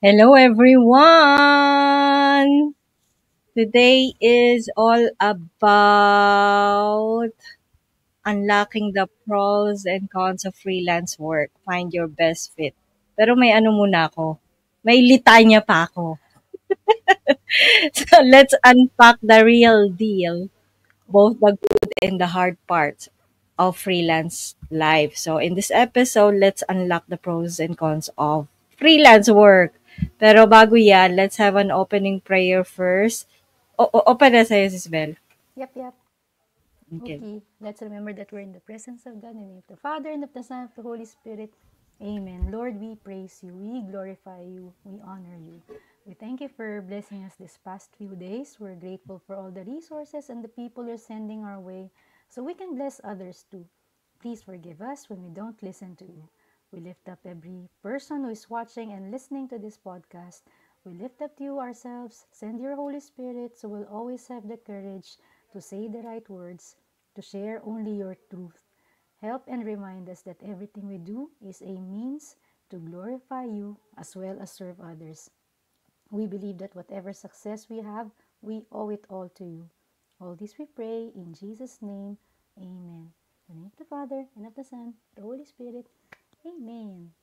Hello, everyone. Today is all about unlocking the pros and cons of freelance work. Find your best fit. Pero may ano muna ako. May litanya pa ako. So let's unpack the real deal, both the good and the hard parts of freelance life. So in this episode, let's unlock the pros and cons of freelance work. Pero bago yan, let's have an opening prayer first. Open na sa'yo, Sis Bel. Yep. Okay. Okay. Let's remember that we're in the presence of God, in the name of the Father, and of the Son, and of the Holy Spirit. Amen. Lord, we praise you. We glorify you. We honor you. We thank you for blessing us this past few days. We're grateful for all the resources and the people you're sending our way so we can bless others too. Please forgive us when we don't listen to you. We lift up every person who is watching and listening to this podcast. We lift up to you ourselves. Send your Holy Spirit so we'll always have the courage to say the right words, to share only your truth. Help and remind us that everything we do is a means to glorify you as well as serve others. We believe that whatever success we have, we owe it all to you. All this we pray in Jesus' name. Amen. In the name of the Father, and of the Son, the Holy Spirit. Amen.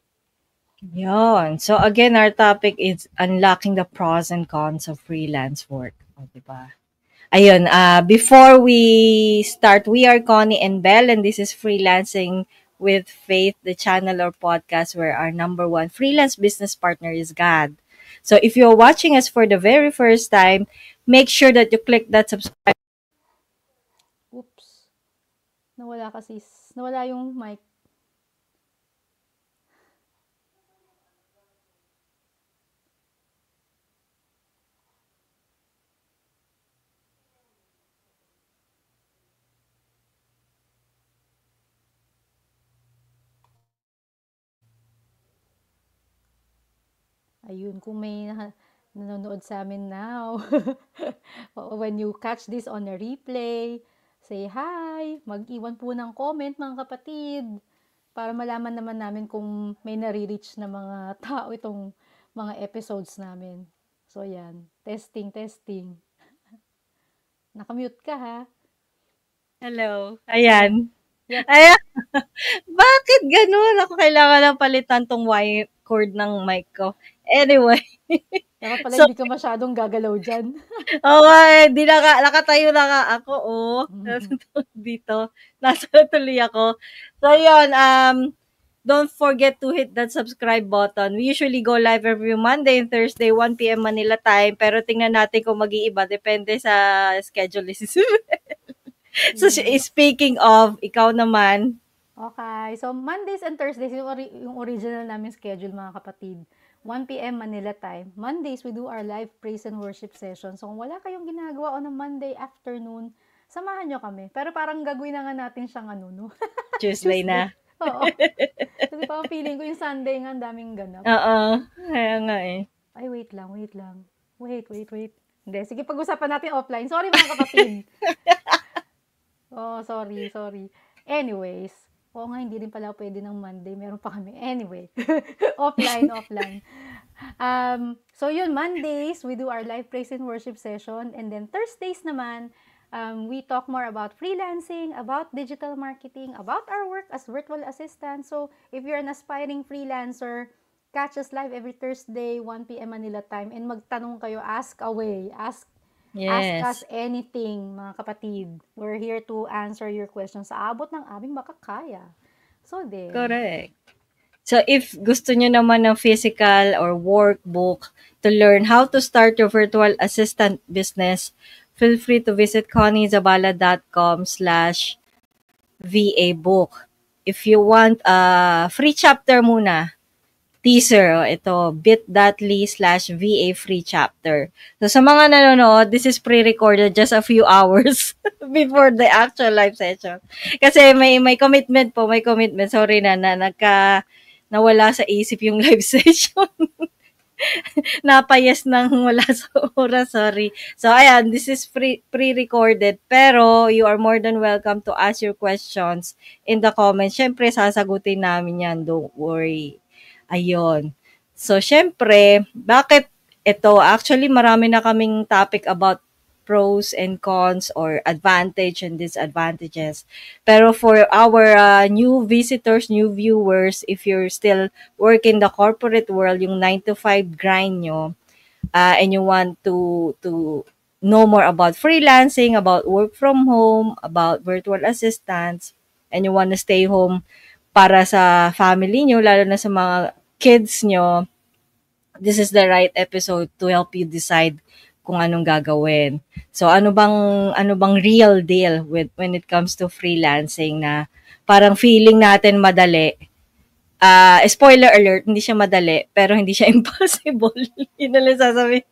Yon. So again, our topic is unlocking the pros and cons of freelance work. O, diba? Ayun, before we start, we are Connie and Belle, and this is Freelancing with Faith, the channel or podcast where our number one freelance business partner is God. So if you're watching us for the very first time, make sure that you click that subscribe. Oops. Nawala yung mic. Ayun, kung may nanonood sa amin now. When you catch this on a replay, say hi, mag-iwan po ng comment mga kapatid para malaman naman namin kung may nare-reach na mga tao itong mga episodes namin. So yan, testing. Nakamute ka ha? Hello. Ayan. Yep. Ayan. Bakit ganun? Ako kailangan lang palitan tong wire cord ng mic ko. Anyway. Dapat pala So, hindi ka masyadong gagalaw dyan. oo nga eh, 'di nakatayo na nga ako, oh. Dito, nasa tuloy ako. So yun, don't forget to hit that subscribe button. We usually go live every Monday and Thursday, 1 PM Manila time, pero tingnan natin kung mag-iiba, depende sa schedule ni Sis. So, Yes. speaking of, ikaw naman, Okay. So, Mondays and Thursdays, yung original namin schedule, mga kapatid. 1 p.m. Manila time. Mondays, we do our live praise and worship session. So, kung wala kayong ginagawa on a Monday afternoon, samahan nyo kami. Pero parang gagawin na nga natin siyang ano, no? Tuesday Tuesday. na. Oo. Kasi parang feeling ko yung Sunday nga, ang daming ganap. Oo, kaya nga eh. Ay, wait lang. Wait. Hindi, sige, pag-usapan natin offline. Sorry, mga kapatid. Oh, sorry. Anyways, oo nga, hindi rin pala pwede ng Monday. Meron pa kami. Anyway, offline. So yun, Mondays, we do our live praise and worship session. And then Thursdays naman, we talk more about freelancing, about digital marketing, about our work as virtual assistant. So if you're an aspiring freelancer, catch us live every Thursday, 1 p.m. Manila time. And magtanong kayo, ask away. Ask us Yes, anything, mga kapatid. We're here to answer your questions sa abot ng aming makakaya. So, there. correct. So, if gusto nyo naman ng physical or workbook to learn how to start your virtual assistant business, feel free to visit conniezabala.com/VA book. If you want a free chapter muna, teaser, ito, bit.ly/VA free chapter. So, sa mga nanonood, this is pre-recorded just a few hours before the actual live session. Kasi may commitment. Sorry nawala sa isip yung live session. Napayas nang wala sa oras, sorry. So, ayan, this is pre-recorded, pero you are more than welcome to ask your questions in the comments. Syempre, sasagutin namin yan, don't worry. Ayun. So, syempre, bakit ito? Actually, marami na kaming topic about pros and cons or advantage and disadvantages. Pero for our new visitors, new viewers, if you're still working the corporate world, yung 9 to 5 grind nyo, and you want to know more about freelancing, about work from home, about virtual assistants, and you want to stay home para sa family nyo, lalo na sa mga kids nyo, this is the right episode to help you decide kung anong gagawin. So ano bang real deal with when it comes to freelancing na parang feeling natin madali. Spoiler alert, hindi siya madali, pero hindi siya impossible. Yun na lang sasabihin.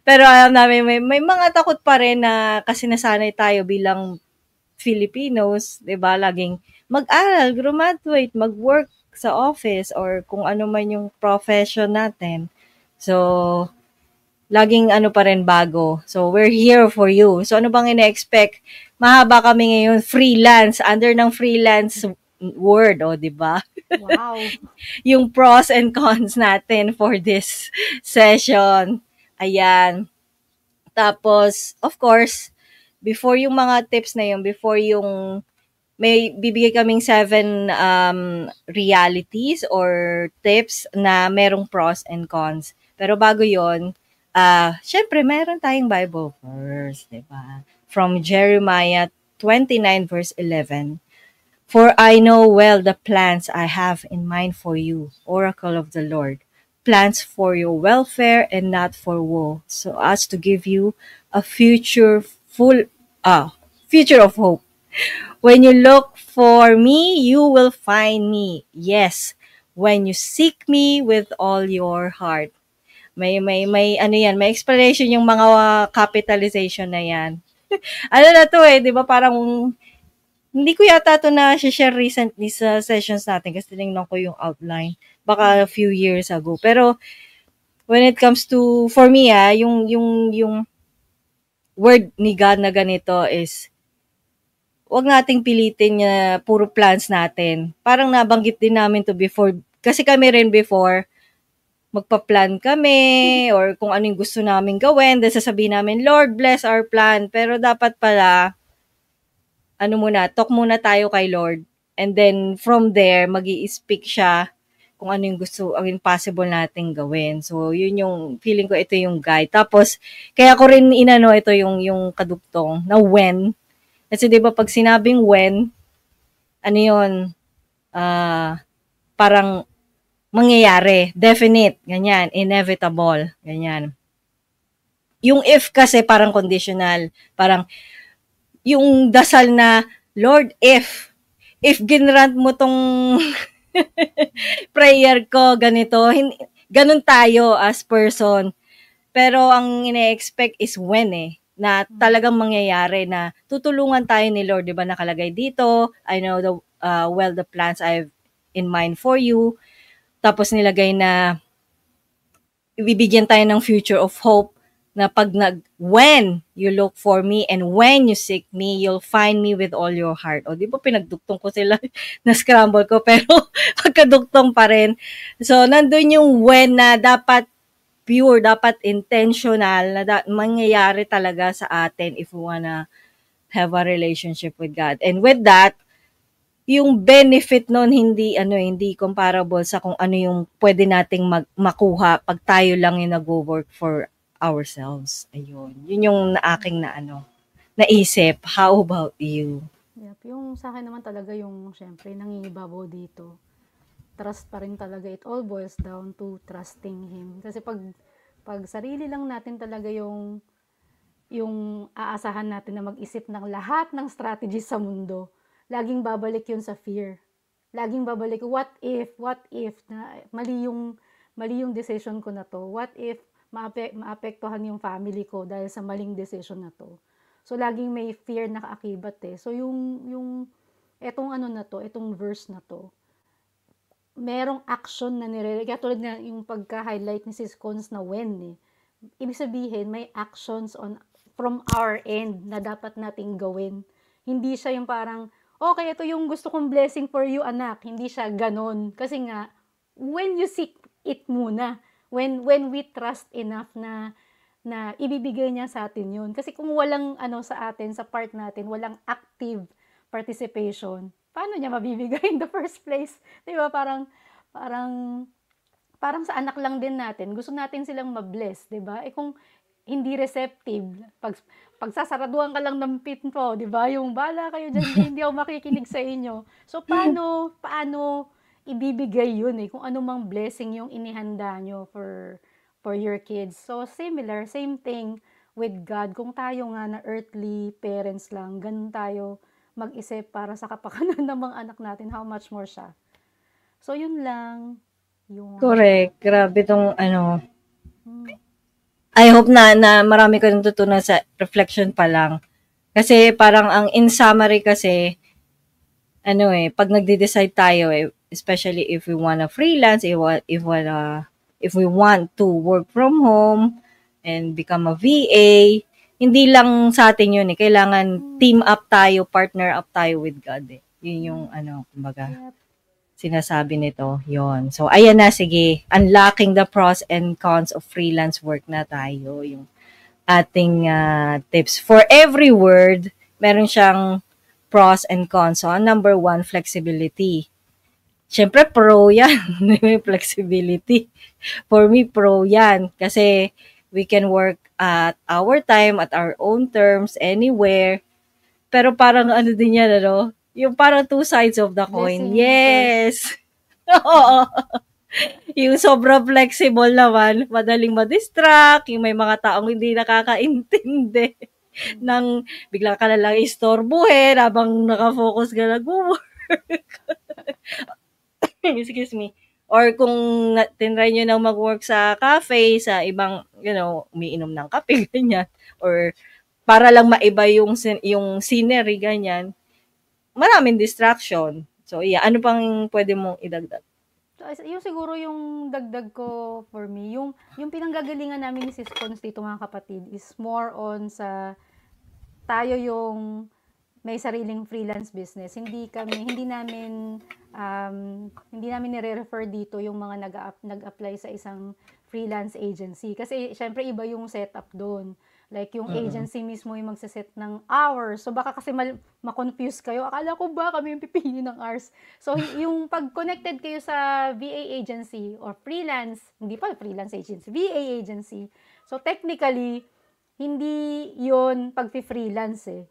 Pero alam namin, may mga takot pa rin na kasi nasanay tayo bilang Filipinos, 'di ba? Laging mag-aral, graduate, mag-work sa office or kung ano man yung profession natin. So, laging ano pa rin bago. So, we're here for you. So, ano bang ina-expect? Mahaba kami ngayon, freelance, under ng freelance word, o, di ba? Wow. Yung pros and cons natin for this session. Ayan. Tapos, of course, before yung mga tips na yun, before yung may bibigay kaming 7 realities or tips na merong pros and cons. Pero bago yon, syempre meron tayong Bible verse, di ba? From Jeremiah 29 verse 11. For I know well the plans I have in mind for you, oracle of the Lord. Plans for your welfare and not for woe, so as to give you a future of hope. When you look for me, you will find me. Yes, when you seek me with all your heart. May ano yan, may explanation yung mga capitalization na yan. Ano na to eh, di ba parang, hindi ko yata to na share recently sa sessions natin kasi tinignan ko yung outline. Baka a few years ago. Pero, when it comes to, for me yung word ni God na ganito is, wag nating pilitin na puro plans natin. Parang nabanggit din namin to before. Kasi kami rin before, magpa-plan kami or kung ano yung gusto namin gawin. Then sasabihin namin, Lord, bless our plan. Pero dapat pala, talk muna tayo kay Lord. And then from there, magi-speak siya kung ano yung gusto, ang possible nating gawin. So, yun yung, feeling ko ito yung guide. Tapos, kaya ko rin ito yung kadugtong na when. Kasi 'di ba pag sinabing when, ano 'yun, parang mangyayari, definite, ganyan, inevitable, ganyan. Yung if kasi parang conditional, parang yung dasal na, Lord, if ginrant mo tong prayer ko, ganito, ganun tayo as person. Pero ang ine-expect is when na talagang mangyayari na tutulungan tayo ni Lord, 'di ba nakalagay dito, I know the plans I have in mind for you. Tapos nilagay na ibibigyan tayo ng future of hope na when you look for me and when you seek me, you'll find me with all your heart. O, di ba pinagduktong ko sila, na-scramble ko, pero pagkaduktong pa rin. So, nandun yung when na dapat pure, dapat intentional, na mangyayari talaga sa atin if we wanna have a relationship with God. And with that, yung benefit nun hindi comparable sa kung ano yung pwede nating makuha pag tayo lang yung nag-work for ourselves. Ayun. Yun yung aking naisip. How about you? Yep. Yung sa akin naman talaga yung, syempre, nangingibabaw dito. Trust pa rin talaga. It all boils down to trusting Him. Kasi pag sarili lang natin talaga yung aasahan natin na mag-isip ng lahat ng strategies sa mundo, laging babalik yun sa fear. Laging babalik, what if, na mali yung decision ko na to? What if maapektuhan yung family ko dahil sa maling decision na to? So, laging may fear na kaakibat eh. So, etong verse na to, merong action na kaya tulad na yung pagka-highlight ni Sis Cons na when eh. Ibig sabihin, may actions from our end na dapat nating gawin. Hindi siya yung parang, okay, ito yung gusto kong blessing for you, anak. Hindi siya ganon. Kasi nga, when you seek it muna. When we trust enough na ibibigay niya sa atin yun. Kasi kung walang sa atin, sa part natin, walang active participation, paano niya mabibigay in the first place? Di ba? Parang sa anak lang din natin. Gusto natin silang mabless, di ba? Kung hindi receptive, pagsasaraduhan ka lang ng pinto, di ba? Yung bala kayo dyan, hindi ako makikinig sa inyo. So, paano ibibigay yun kung anumang blessing yung inihanda nyo for your kids. So, same thing with God. Kung tayo nga na earthly parents lang, ganun tayo mag-isip para sa kapakanan ng mga anak natin, how much more siya. So, yun lang. Correct. Grabe tong I hope na marami ko natutunan sa reflection pa lang. Kasi parang ang in summary kasi, pag nagde-decide tayo, especially if we wanna freelance, if we want to work from home and become a VA, hindi lang sa atin yun Kailangan team up tayo, partner up tayo with God Yun yung kumbaga sinasabi nito. Yon. So, ayan na, sige. Unlocking the pros and cons of freelance work na tayo. Yung ating tips. For every word, meron siyang pros and cons. So, number 1, flexibility. Siyempre, pro yan. May flexibility. For me, pro yan. Kasi, we can work at our time, at our own terms, anywhere. Pero parang din yan, yung parang two sides of the coin. Blessing Yes! Oo. Yung sobrang flexible naman, madaling ma-distract, yung may mga taong hindi nakakaintindi nang bigla ka na lang istorbuhin habang nakafocus ka nag-work. Excuse me. Or kung tinry nyo nang mag-work sa cafe, sa ibang, umiinom ng kape, ganyan. Or para lang maiba yung scenery, ganyan. Maraming distraction. So, yeah. Ano pang pwede mong idagdag? So, yung siguro yung dagdag ko for me, yung pinanggagalingan namin ni Sis Cons dito mga kapatid is more on sa tayo yung may sariling freelance business. Hindi namin nire-refer dito yung mga nag-apply sa isang freelance agency. Kasi syempre iba yung setup doon. Like yung agency mismo yung magsaset ng hours. So baka kasi ma-confuse kayo. Akala ko ba kami yung pipili ng hours? So yung pag connected kayo sa VA agency or freelance, hindi pa freelance agency, VA agency. So technically, hindi yun pag-freelance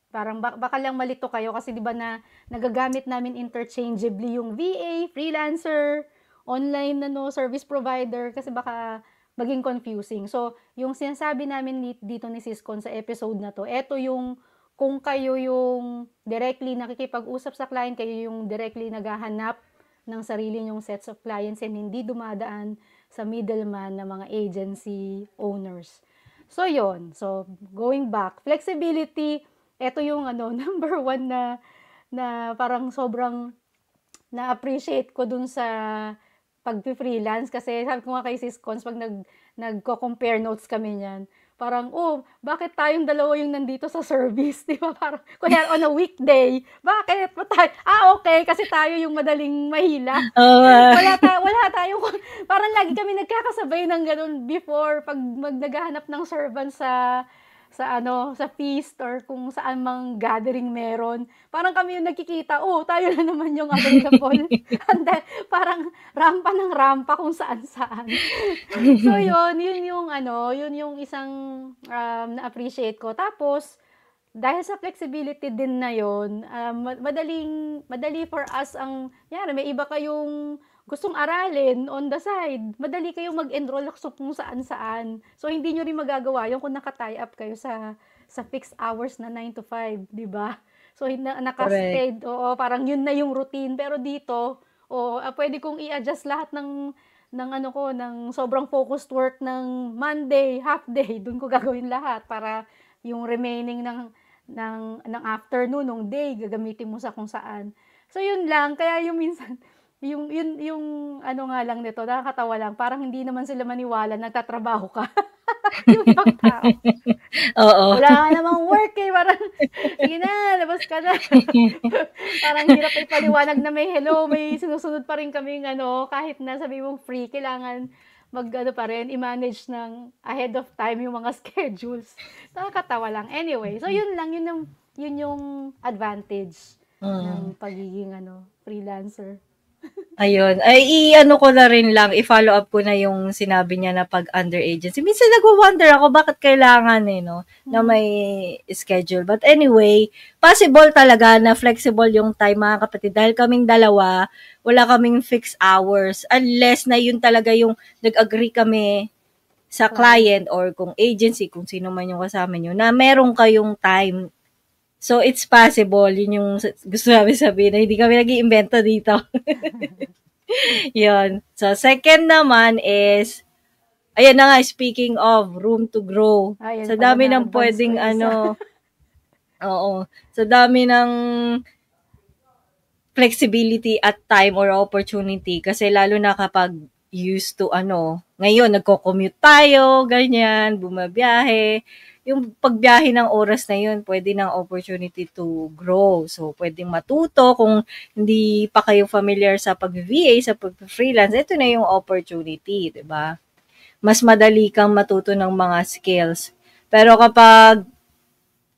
Parang baka lang malito kayo kasi 'di ba na nagagamit namin interchangeably yung VA, freelancer, online service provider kasi baka maging confusing. So, yung sinasabi namin dito ni Sis Con sa episode na to, eto yung kung kayo yung directly nakikipag-usap sa client, kayo yung directly naghahanap ng sarili nyong sets of clients and hindi dumadaan sa middleman na mga agency owners. So, yon. So, going back, flexibility, eto yung number 1 na parang sobrang na-appreciate ko dun sa pag-freelance kasi sabi ko nga kay Sis Cons pag nagko-compare notes kami niyan. Parang, bakit tayong dalawa yung nandito sa service? Di ba? Parang, kuya on a weekday, bakit? Okay, kasi tayo yung madaling mahila. Wala tayong, parang lagi kami nagkakasabay ng ganun before pag naghahanap ng servant sa feast or kung saan mang gathering meron. Parang kami yung nagkikita, tayo na naman yung available. And then, parang rampa kung saan-saan. So, yun yung isang na-appreciate ko. Tapos, dahil sa flexibility din na yun, madali for us may iba kayong gustong aralin on the side, madali kayong mag-enroll kung saan-saan. So, hindi nyo rin magagawa yung kung naka-tie up kayo sa fixed hours na 9 to 5, di ba? So, naka-stead, parang yun na yung routine. Pero dito, pwede kong i-adjust lahat ng sobrang focused work ng Monday, half day. Doon ko gagawin lahat para yung remaining ng afternoon, ng day, gagamitin mo sa kung saan. So, yun lang. Kaya yung minsan, yung ano nga lang nito, nakakatawa lang, parang hindi naman sila maniwala nagtatrabaho ka. Yung ibang tao. Oo. Wala ka namang work eh, parang, sige na, labas ka na. Parang hirap ipaliwanag na may hello, may sinusunod pa rin kaming ano, kahit na sabi mong free, kailangan ano pa rin, i-manage ng ahead of time yung mga schedules. Nakakatawa lang. Anyway, so yun lang, yun yung advantage ng pagiging freelancer. Ayun. Ay, i-ano ko na rin lang, i-follow up ko na yung sinabi niya na pag under agency. Minsan nagwo-wonder ako bakit kailangan no, na may schedule. But anyway, possible talaga na flexible yung time mga kapatid. Dahil kaming dalawa, wala kaming fixed hours. Unless na yun talaga yung nag-agree kami sa client or kung agency, kung sino man yung kasama nyo, na meron kayong time. So, it's possible. Yun yung gusto namin sabihin na hindi kami nag-iimbento dito. Yun. So, second naman is, ayan na nga, speaking of room to grow. Sa dami ng pwedeng oo. Sa dami ng flexibility at time or opportunity. Kasi lalo na kapag used to ngayon, nagko-commute tayo, ganyan, bumabiyahe. Yung pagbiyahe ng oras na yun, pwede ng opportunity to grow. So, pwedeng matuto. Kung hindi pa kayo familiar sa pag-VA, sa pag-freelance, ito na yung opportunity, di ba? Mas madali kang matuto ng mga skills. Pero kapag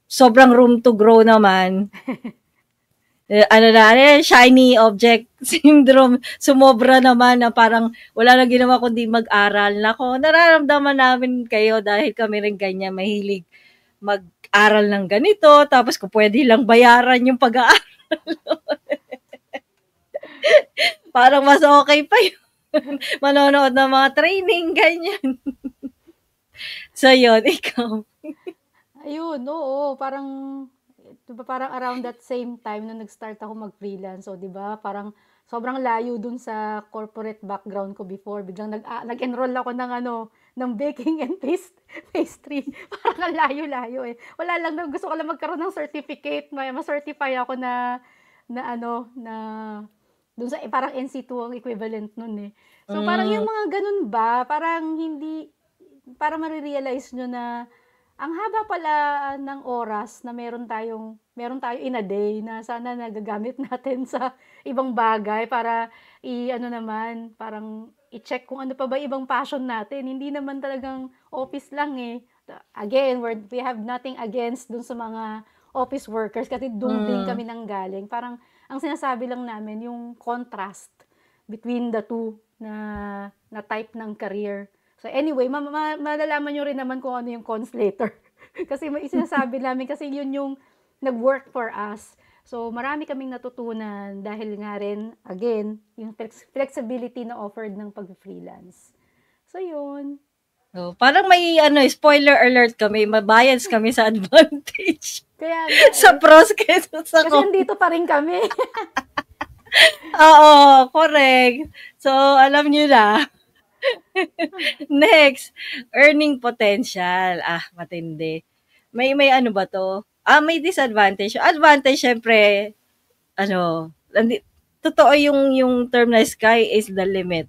sobrang room to grow naman, shiny object syndrome, sumobra naman na parang wala na ginawa kundi mag-aral. Nako, nararamdaman namin kayo dahil kami rin ganyan, mahilig mag-aral ng ganito, tapos kung pwede lang bayaran yung pag-aaral. Parang mas okay pa yun. Manonood ng mga training, ganyan. So, yun, ikaw. Ayun, oo, parang around that same time na nag-start ako mag-freelance. So, 'di ba? Parang sobrang layo dun sa corporate background ko before. Biglang nag-enroll ako ng baking and pastry. Parang ang layo-layo eh. Wala lang, gusto ko lang magkaroon ng certificate, ma-certify ako na dun sa parang NC2 ang equivalent nun eh. So parang yung mga ganun ba, parang hindi, para marirealize nyo na ang haba pala ng oras na meron tayo in a day na sana nagagamit natin sa ibang bagay para parang i-check kung ano pa ba ibang passion natin. Hindi naman talagang office lang eh. Again, we have nothing against dun sa mga office workers kasi doon din kami nanggaling. Parang ang sinasabi lang namin yung contrast between the two na type ng career. So anyway, malalaman nyo rin naman kung ano yung cons later. Kasi may sinasabi namin kasi yun yung nag-work for us. So marami kaming natutunan dahil nga rin, again, yung flexibility na offered ng pag-freelance. So yun. So, parang may spoiler alert kami, mabayans kami sa advantage. Kaya sa pros kaysa sa kasi nandito pa rin kami. Oo, correct. So, alam nyo na. Next, earning potential. Matindi. May ano ba to? May disadvantage. Advantage, syempre, totoo yung term na sky is the limit.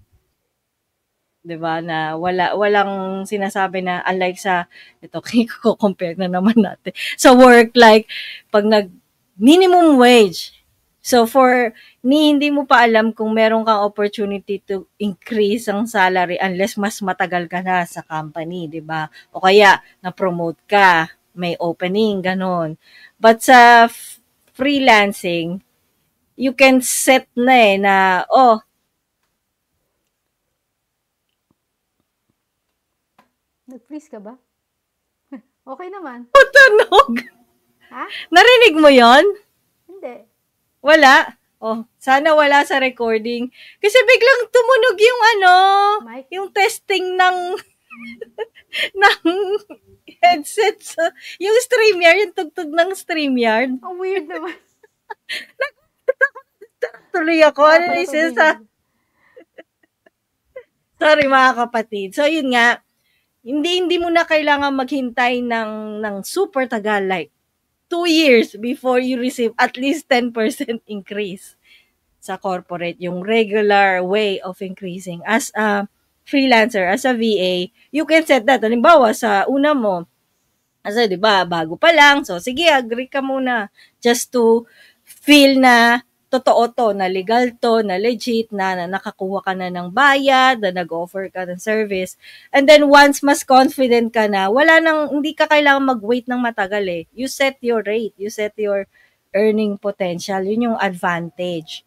'Di ba? Na walang sinasabi na unlike sa ito, ko-compare na naman natin. Sa work, like, pag minimum wage. So, hindi mo pa alam kung meron kang opportunity to increase ang salary unless mas matagal ka na sa company, di ba? O kaya, na-promote ka, may opening, ganon. But sa freelancing, you can set na na, Nag-freeze ka ba? Okay naman. tunog! Ha? Narinig mo yon? Hindi. Wala. Sana wala sa recording. Kasi biglang tumunog yung Mic? yung testing ng ng headset. Yung StreamYard, yung tugtog ng StreamYard. Ang weird naman. Tuloy ako. Sorry mga kapatid. So yun nga, hindi mo na kailangan maghintay ng super tagal, like 2 years before you receive at least 10% increase. sa corporate, yung regular way of increasing. As a freelancer, as a VA, you can set that. Halimbawa, sa una mo, kasi 'di ba, bago pa lang, so sige, agree ka muna just to feel na totoo to, na legal to, na legit, na nakakuha ka na ng bayad, na nag-offer ka ng service. And then once mas confident ka na, hindi ka kailangan mag-wait ng matagal eh. You set your rate, you set your earning potential. Yun yung advantage.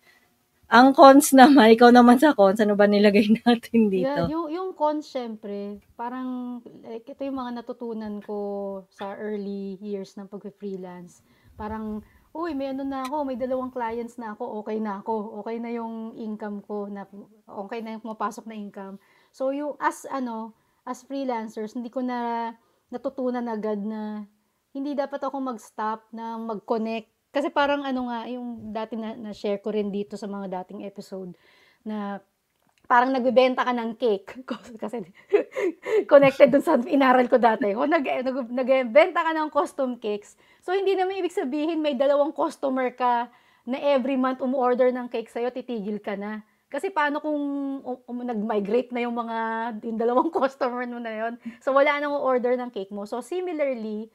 Ang cons naman, ikaw naman sa cons, ano ba nilagay natin Yeah, dito? yung cons syempre, parang like, ito yung mga natutunan ko sa early years ng pag-freelance. Parang, uy, may ano na ako, may 2 clients na ako, okay na ako. Okay na yung income ko, okay na yung pumapasok na income. So, as freelancers, hindi ko na natutunan agad na hindi dapat ako mag-stop na mag-connect. Kasi parang yung dati na-share ko rin dito sa mga dating episode na parang nagbebenta ka ng cake. Kasi connected dun sa inaral ko dati. Kung nagbebenta ka ng custom cakes, so hindi naman ibig sabihin may 2 customer ka na every month umu-order ng cake sa'yo, titigil ka na. Kasi paano kung nag-migrate na yung 2 customer mo na yon? So wala nang order ng cake mo. So similarly,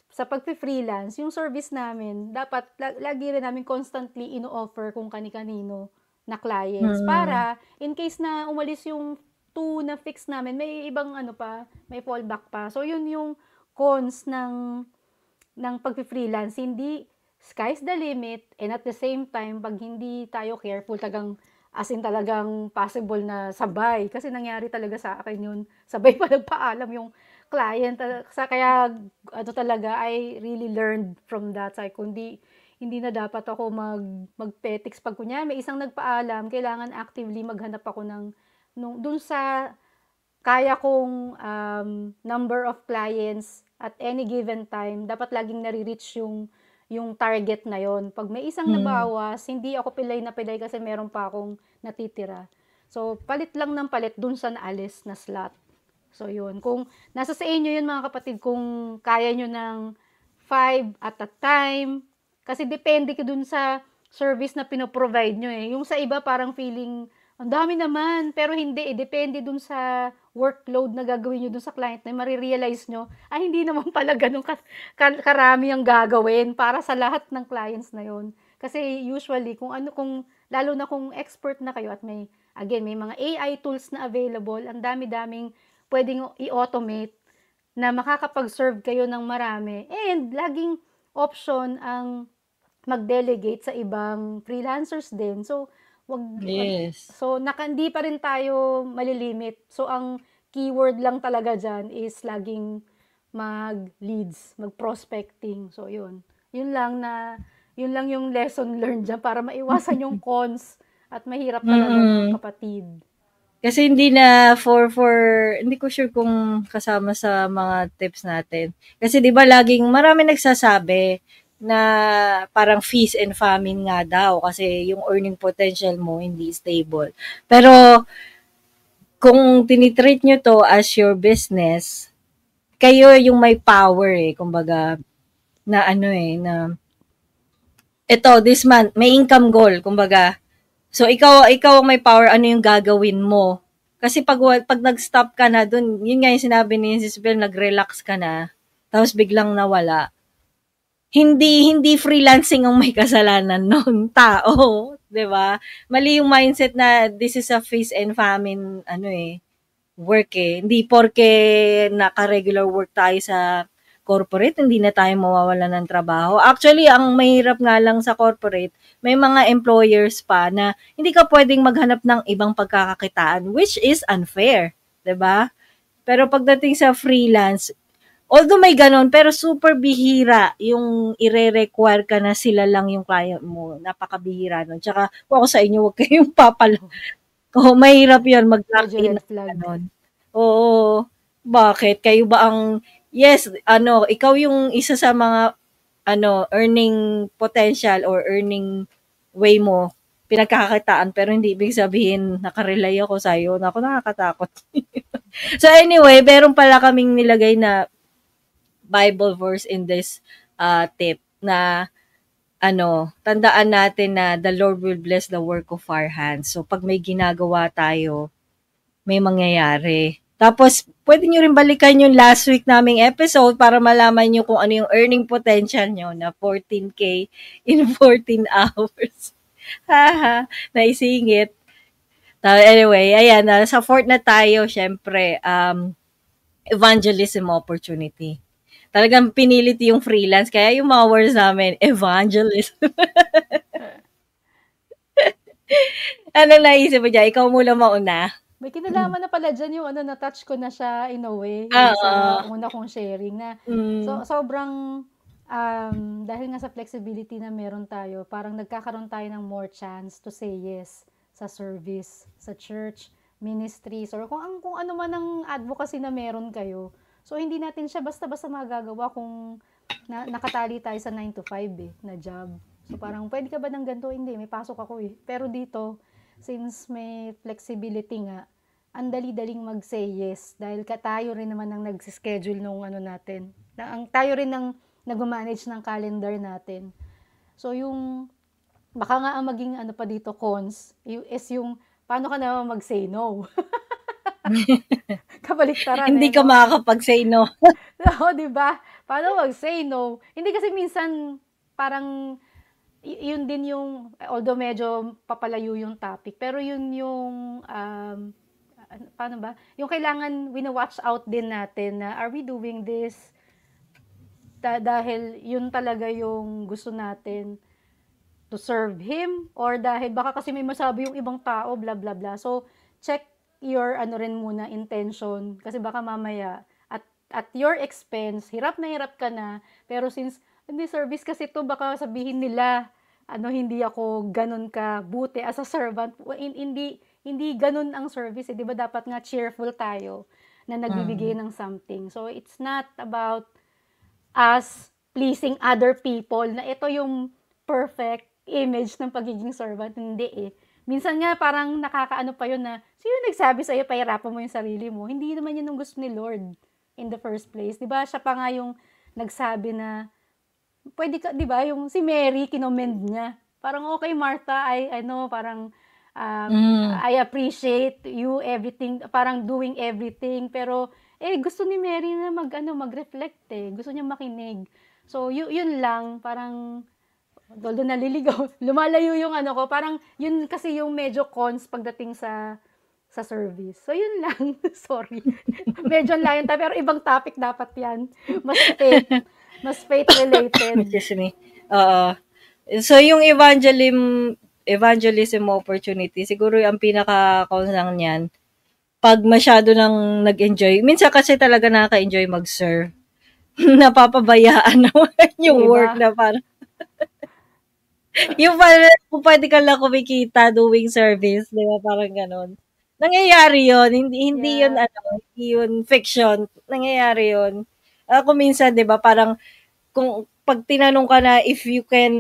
sa pag-freelance, yung service namin, dapat lagi rin namin constantly ino-offer kung kani-kanino na clients para in case na umalis yung 2 na fix namin, may ibang may fallback pa. So yun yung cons ng pag-freelance. Hindi sky's the limit, and at the same time, pag hindi tayo careful, as in talagang possible na sabay. Kasi nangyari talaga sa akin yun. Sabay pa nagpaalam yung client. Kaya talaga, I really learned from that. Hindi na dapat ako mag-petics. Pag kunya may isang nagpaalam, kailangan actively maghanap ako dun sa kaya kong number of clients at any given time. Dapat laging nare-reach yung target na yon. Pag may isang nabawas, hindi ako pilay na pilay kasi meron pa akong natitira. So, palit lang ng palit dun sa naalis na slot. So, yun. Kung nasa sa inyo yun mga kapatid, kung kaya nyo ng 5 at a time, kasi depende ka dun sa service na pinoprovide nyo eh. Yung sa iba parang feeling, ang dami naman, pero hindi eh. Depende dun sa workload na gagawin nyo dun sa client na marirealize nyo, hindi naman pala ganun karami ang gagawin para sa lahat ng clients na yon. Kasi usually, lalo na kung expert na kayo at may mga AI tools na available, ang dami-daming pwedeng i-automate na makakapag-serve kayo ng marami. And laging option ang mag-delegate sa ibang freelancers din. So, Yes. hindi pa rin tayo malilimit. So, ang keyword lang talaga dyan is laging mag-leads, mag-prospecting. So, yun. Yun lang yung lesson learned dyan para maiwasan yung cons at mahirap talaga mga kapatid. Kasi hindi ko sure kung kasama sa mga tips natin. Kasi 'di ba laging marami nagsasabi na parang feast and famine nga daw kasi yung earning potential mo hindi stable. Pero kung tinitreat nyo to as your business, kayo yung may power eh, kumbaga, na this month, may income goal, kumbaga. So, ikaw ang may power, ano yung gagawin mo. Kasi pag nag-stop ka na dun, yun nga yung sinabi ni Sisbel, nag-relax ka na, tapos biglang nawala. Hindi freelancing ang may kasalanan noon, tao, 'di ba? Mali yung mindset na this is a feast and famine work eh. Hindi porke naka-regular work tayo sa corporate, hindi na tayo mawawalan ng trabaho. Actually, ang mahirap nga lang sa corporate, may mga employers pa na hindi ka pwedeng maghanap ng ibang pagkakakitaan, which is unfair, 'di ba? Pero pagdating sa freelance, although may ganon, pero super bihira yung ire-require ka na sila lang yung client mo. Napakabihira nun. Tsaka, kung ako sa inyo, huwag kayong papalo. Mahirap yun mag-lock Medyo in red flag. ganon. Oo. Bakit? Kayo ba yes, ikaw yung isa sa mga, earning potential or earning way mo, pinagkakakitaan, pero hindi ibig sabihin, nakarelay ako sa'yo. Naku, nakakatakot. So anyway, meron pala kaming nilagay na Bible verse in this tip na tandaan natin na the Lord will bless the work of our hands. So, pag may ginagawa tayo, may mangyayari. Tapos, pwede nyo rin balikan yung last week naming episode para malaman nyo kung ano yung earning potential nyo na 14K in 14 hours. Haha, naisingit. Anyway, ayan, sa fourth na tayo, syempre, evangelism opportunity. Talagang pinilit yung freelance, kaya yung mga words namin, evangelism. Anong naisip mo dyan? Ikaw muna mauna. May kinalaman na pala dyan yung na-touch ko na siya in a way, Oo. yung sa una kong sharing na sobrang dahil nga sa flexibility na meron tayo, parang nagkakaroon tayo ng more chance to say yes sa service, sa church, ministries, or kung ano man ang advocacy na meron kayo. So, hindi natin siya basta-basta magagawa kung nakatali tayo sa 9 to 5 na job. So, parang pwede ka ba ng ganito? Hindi, may pasok ako Pero dito, since may flexibility nga, ang dali-daling mag-say yes dahil tayo rin naman ang nag-schedule nung natin. Tayo rin ang nag-manage ng calendar natin. So, yung baka nga ang maging pa dito cons is yung paano ka na mag-say no. Kabaliktaran. Hindi ka makakapag-say no. Oo, di ba? Paano mag-say no? Hindi kasi minsan parang yun din yung, although medyo papalayo yung topic, pero yun yung, paano ba? Yung kailangan wina-watch out din natin na are we doing this dahil yun talaga yung gusto natin to serve Him or dahil baka kasi may masabi yung ibang tao, blah, blah, blah. So, check your rin muna intention kasi baka mamaya at your expense, hirap ka na, pero since hindi service kasi to baka sabihin nila hindi ako ganun ka buti as a servant. Hindi ganun ang service. 'Di ba dapat nga cheerful tayo na nagbibigay ng something. So it's not about us pleasing other people na ito yung perfect image ng pagiging servant. Hindi Minsan nga parang nakakaano pa yun na sino nagsabi sa'yo pahirapan mo yung sarili mo? Hindi naman yun ang gusto ni Lord in the first place. 'Di ba? Siya pa nga yung nagsabi na pwede ka, 'di ba, yung si Mary kinomend niya. Parang okay Martha, parang I appreciate you everything, parang doing everything, pero gusto ni Mary na mag-reflect Gusto niya makinig. So yun lang, parang although naliligaw, lumalayo yung ko, parang yun kasi yung medyo cons pagdating sa service. So yun lang. Sorry. Medyo layan tayo, pero ibang topic dapat 'yan. Mas faith-related. Excuse me. So, yung evangelism opportunity, siguro yung pinaka-cause lang niyan, pag masyado nang nag-enjoy, minsan kasi talaga nakaka-enjoy mag-serve. Napapabayaan naman yung Diba? work na parang, yung parang kung pwede ka lang kumikita doing service, di ba? Parang ganon. Nangyayari yun. Hindi yun, hindi yun fiction. Nangyayari yun. Kung minsan, di ba, parang, kung pag tinanong ka na if you can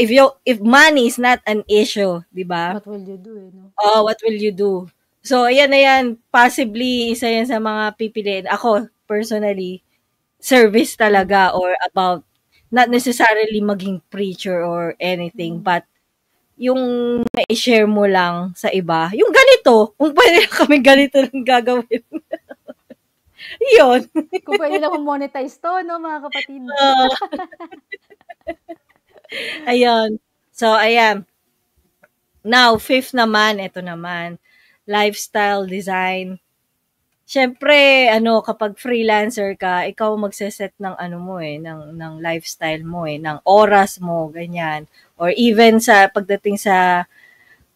if money is not an issue, 'di ba? What will you do, no? What will you do? So ayan na yan, possibly isa yan sa mga pipiliin. Ako personally, service talaga or about not necessarily maging preacher or anything, but yung i-share mo lang sa iba. Yung ganito, kung pwede kami ganito lang gagawin. Yun. Kung pwede na monetize to, no, mga kapatid. Ayun. So, ayan. Now, fifth naman, ito naman, lifestyle design. Siyempre, kapag freelancer ka, ikaw magse-set ng ng lifestyle mo ng oras mo, ganyan. Or even pagdating sa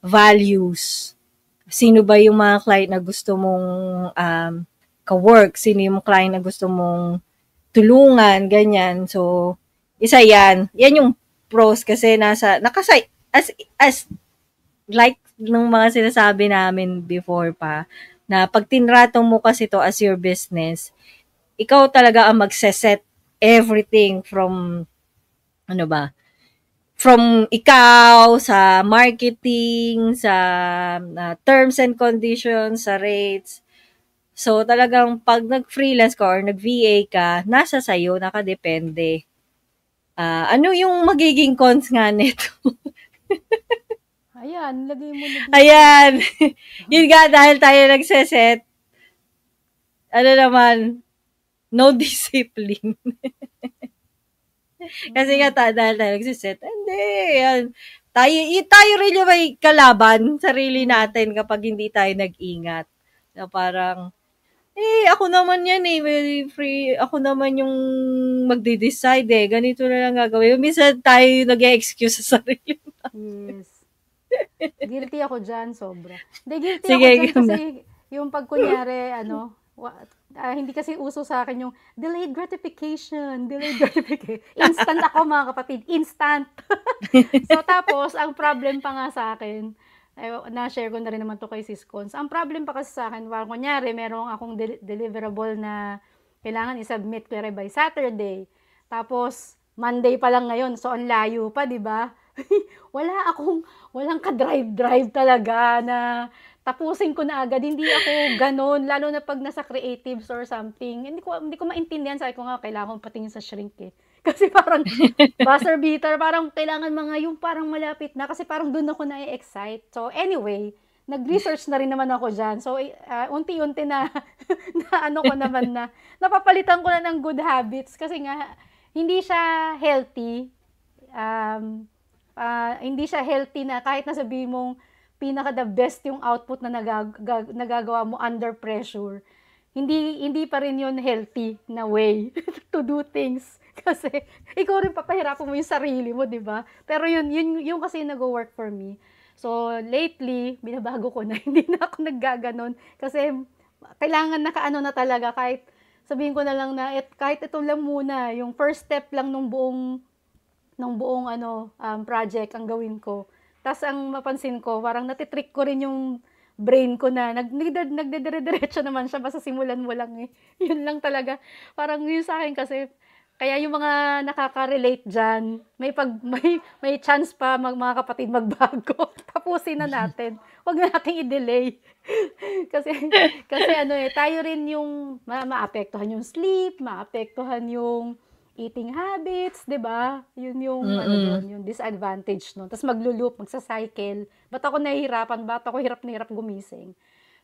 values. Sino ba yung mga client na gusto mong ka-work? Sino yung client na gusto mong tulungan, ganyan. So, isa yan. Yan yung pros kasi as like nung mga sinasabi namin before pa, na pag tinrato mo kasi to as your business, ikaw talaga ang magse-set everything from from ikaw, sa marketing, sa terms and conditions, sa rates. So, talagang pag nag-freelance ka or nag-VA ka, nasa sayo, nakadepende. Ano yung magiging cons nga nito? Ayan, lagay mo na dito. Ayan. Yun nga, dahil tayo nagse-set, ano naman, no discipline. Kasi nga, dahil tayo nagse-set, hindi, yan. Tayo rin yung may kalaban, sarili natin kapag hindi tayo nag-ingat. Na parang, ako naman yan very free. Ako naman yung magde-decide Ganito na lang gagawin. Minsan tayo nag-excuse sa sarili. Yes. Guilty ako dyan, sobra. Hindi, guilty Sige, ako dyan yun na. kasi yung pag kunyari, hindi kasi uso sa akin yung delayed gratification. Instant ako mga kapatid, instant. So tapos, ang problem pa nga sa akin, na-share ko na rin naman to kay Sis Cons. Ang problem pa kasi sa akin, parang kunyari, merong akong deliverable na kailangan i-submit ko by Saturday. Tapos, Monday pa lang ngayon, so ang layo pa, di ba? Walang ka-drive talaga na tapusin ko na agad. Hindi ako ganon, lalo na pag nasa creatives or something. Hindi ko maintindihan. Sabi ko nga, kailangan ko patingin sa shrink Kasi parang buzzer beater, parang kailangan yung parang malapit na. Kasi parang doon ako na-excite. So anyway, nag-research na rin naman ako dyan. So unti-unti na, ko naman na, napapalitan ko na ng good habits. Kasi nga, hindi siya healthy. Hindi siya healthy na kahit nasabihin mong pinaka the best yung output na nagagawa mo under pressure. Hindi pa rin yun healthy na way to do things. Kasi ikaw rin papahirapan mo yung sarili mo, di ba? Pero yun kasi nag-work for me. So, lately, binabago ko na. Hindi na ako naggaganon. Kasi, kailangan nakaano na talaga. Kahit, sabihin ko na lang na, kahit ito lang muna, yung first step lang ng buong project ang gawin ko. Tapos, ang mapansin ko, parang natitrick ko rin yung brain ko na nagdedire-diretso naman siya basta simulan mo lang Yun lang talaga. Parang yun sa akin kasi kaya yung mga nakaka-relate diyan, may chance pa mga kapatid magbago. Tapusin na natin. Huwag na nating i-delay. kasi tayo rin yung maapektuhan yung sleep, maapektuhan yung eating habits, 'di ba? Yun yung yung disadvantage no. Tapos maglo-loop, magsa-cycle. Ba't ako nahihirapan? Ba't ako hirap na hirap gumising?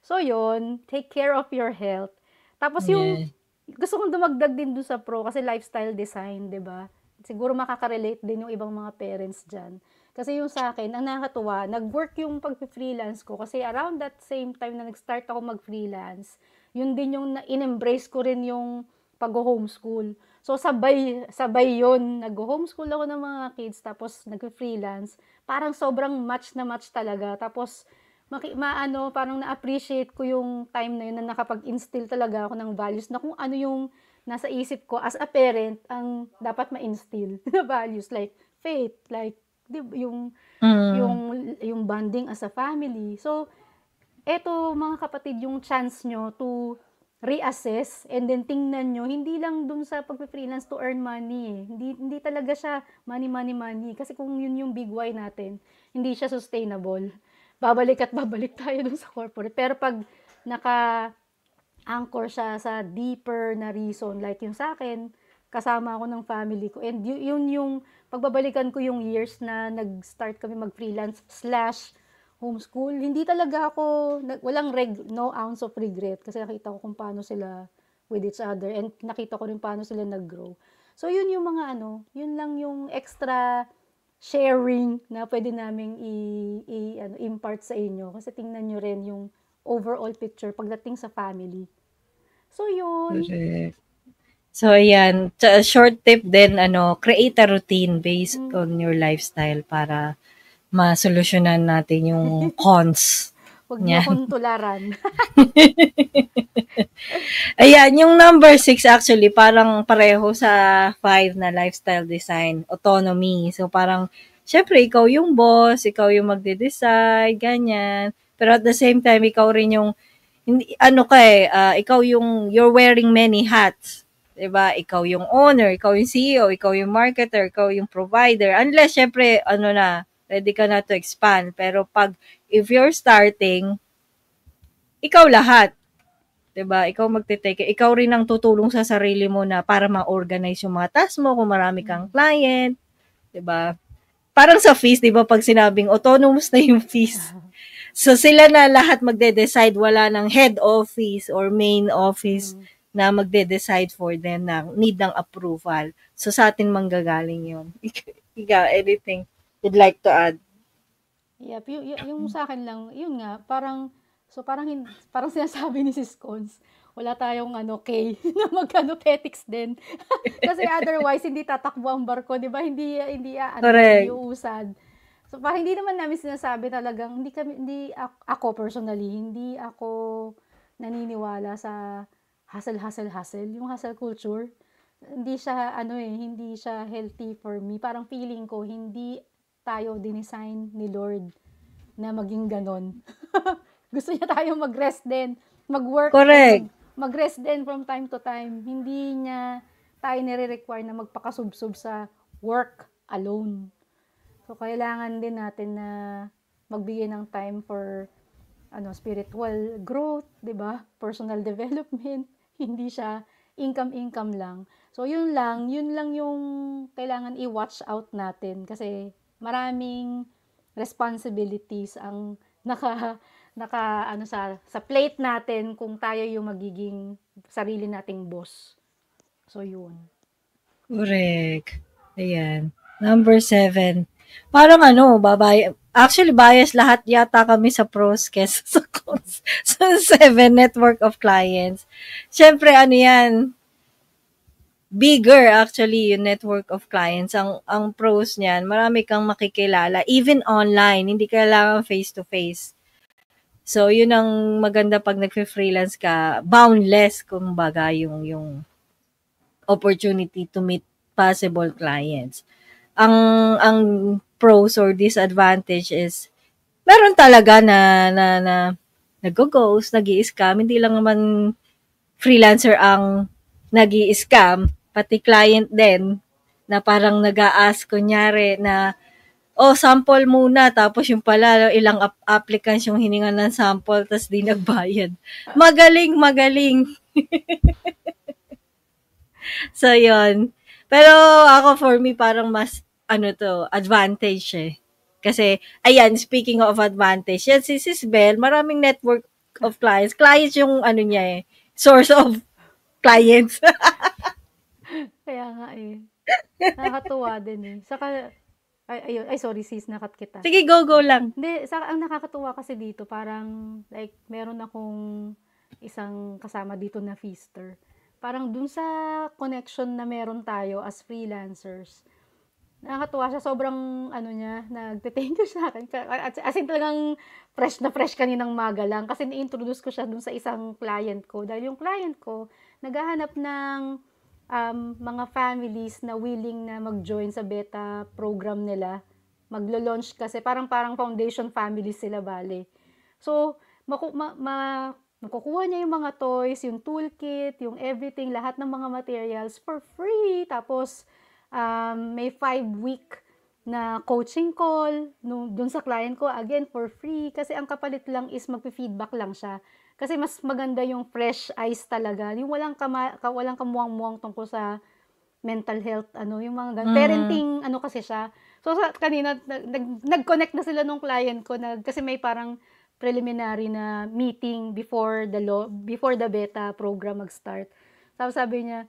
So yun, take care of your health. Tapos yung gusto kong dumagdag din dun sa pro kasi lifestyle design, 'di ba? Siguro makaka-relate din yung ibang mga parents diyan. Kasi yung sa akin, ang nakakatuwa, nag-work yung pag-freelance ko kasi around that same time na nag-start ako mag-freelance, yun din yung in-embrace ko rin yung pag-homeschool. So, sabay yun. Nag-homeschool ako ng mga kids, tapos nag-freelance. Parang sobrang match na match talaga. Tapos, parang na-appreciate ko yung time na yun na nakapag-instill talaga ako ng values na kung ano yung nasa isip ko as a parent ang dapat ma-instill na values like faith, like yung bonding as a family. So, eto mga kapatid, yung chance nyo to reassess and then tingnan nyo, hindi lang dun sa pag-freelance to earn money Hindi talaga siya money. Kasi kung yun yung big why natin, hindi siya sustainable. Babalik tayo dun sa corporate. Pero pag naka-anchor siya sa deeper na reason, like yung sa akin, kasama ako ng family ko. And yun yung pagbabalikan ko yung years na nag-start kami mag-freelance / homeschool, hindi talaga ako, no ounce of regret kasi nakita ko kung paano sila with each other and nakita ko rin paano sila nag-grow. So, yun yung mga yun lang yung extra sharing na pwede naming impart sa inyo kasi tingnan nyo rin yung overall picture pagdating sa family. So, yun. Correct. So, ayan. Short tip din, create a routine based on your lifestyle para masolusyonan natin yung cons. Huwag niyo akong tularan. Ayan, yung number 6 actually parang pareho sa 5 na lifestyle design, autonomy. So parang, syempre ikaw yung boss, ikaw yung magde-decide, ganyan. Pero at the same time, ikaw rin yung, ikaw yung, you're wearing many hats. Diba? Ikaw yung owner, ikaw yung CEO, ikaw yung marketer, ikaw yung provider. Unless, syempre, ready ka na to expand. Pero if you're starting, ikaw lahat. 'Diba? Ikaw magte-take ikaw rin ang tutulong sa sarili mo na para ma-organize yung mga task mo kung marami kang client, 'di ba? Parang sa fees, 'di ba, pag sinabing autonomous na yung fees. So sila na lahat magde-decide, wala ng head office or main office na magde-decide for them na need ng approval. So sa atin manggagaling yun. Ikaw, anything you'd like to add? Yep, yung sa akin lang, yun nga, parang, so parang sinasabi ni Sis Cons, wala tayong K na petix din. Kasi otherwise, hindi tatakbo ang barko, di ba? Hindi Correct. uusad. So parang hindi naman namin sinasabi talagang, hindi ako personally, hindi ako naniniwala sa hustle. Yung hustle culture, hindi siya, hindi siya healthy for me. Parang feeling ko, hindi tayo dinesign ni Lord na maging ganon. Gusto niya tayo mag-rest din, mag-work, Correct. mag-rest din from time to time. Hindi niya tayo nire-require na magpakasubsob sa work alone. So, kailangan din natin na magbigay ng time for spiritual growth, 'di ba? Personal development. Hindi siya income lang. So, yun lang yung kailangan i-watch out natin kasi maraming responsibilities ang naka sa plate natin kung tayo yung magiging sarili nating boss. So, yun. Correct. Ayan. Number 7. Parang actually bias lahat yata kami sa pros kesa sa cons. So, 7, network of clients. Siyempre, yan, bigger actually yung network of clients. Ang pros niyan, marami kang makikilala even online, hindi kailangan face to face. So yun ang maganda pag nagfe-freelance ka, boundless kumbaga yung opportunity to meet possible clients. Ang pros or disadvantage is meron talaga na nag-ghost, nag-i-scam, hindi lang naman freelancer ang nag-i-scam, pati client din, na parang nag-a-ask, kunyari, na, sample muna, tapos yung pala, ilang applicants yung hiningan ng sample, tapos di nagbayad. Magaling. So, yon. Pero ako, for me, parang mas, advantage eh. Kasi, ayan, speaking of advantage, yan si Sis Bell, maraming network of clients. Clients yung, niya eh, source of clients. Kaya nga eh. Nakakatuwa din eh. Saka, sorry sis, nakat kita. Sige, go lang. Hindi, ang nakakatuwa kasi dito, parang, like, meron akong isang kasama dito na feaster. Parang dun sa connection na meron tayo as freelancers, nakakatuwa siya. Sobrang, nagte-thank you sa akin. As in talagang fresh na fresh kaninang maga lang. Kasi ni-introduce ko siya dun sa isang client ko. Dahil yung client ko, naghahanap ng mga families na willing na mag-join sa beta program nila. Maglo-launch kasi parang foundation families sila bale. So, makukuha niya yung mga toys, yung toolkit, yung everything, lahat ng mga materials for free. Tapos, may 5-week na coaching call dun sa client ko, again, for free. Kasi ang kapalit lang is magpi-feedback lang siya. Kasi mas maganda yung fresh eyes talaga. Yung walang kamuang-muang tungkol sa mental health, yung mga ganun. Parenting, kasi siya. So, kanina, nag-connect na sila nung client ko kasi may parang preliminary na meeting before the beta program mag-start. Tapos sabi niya,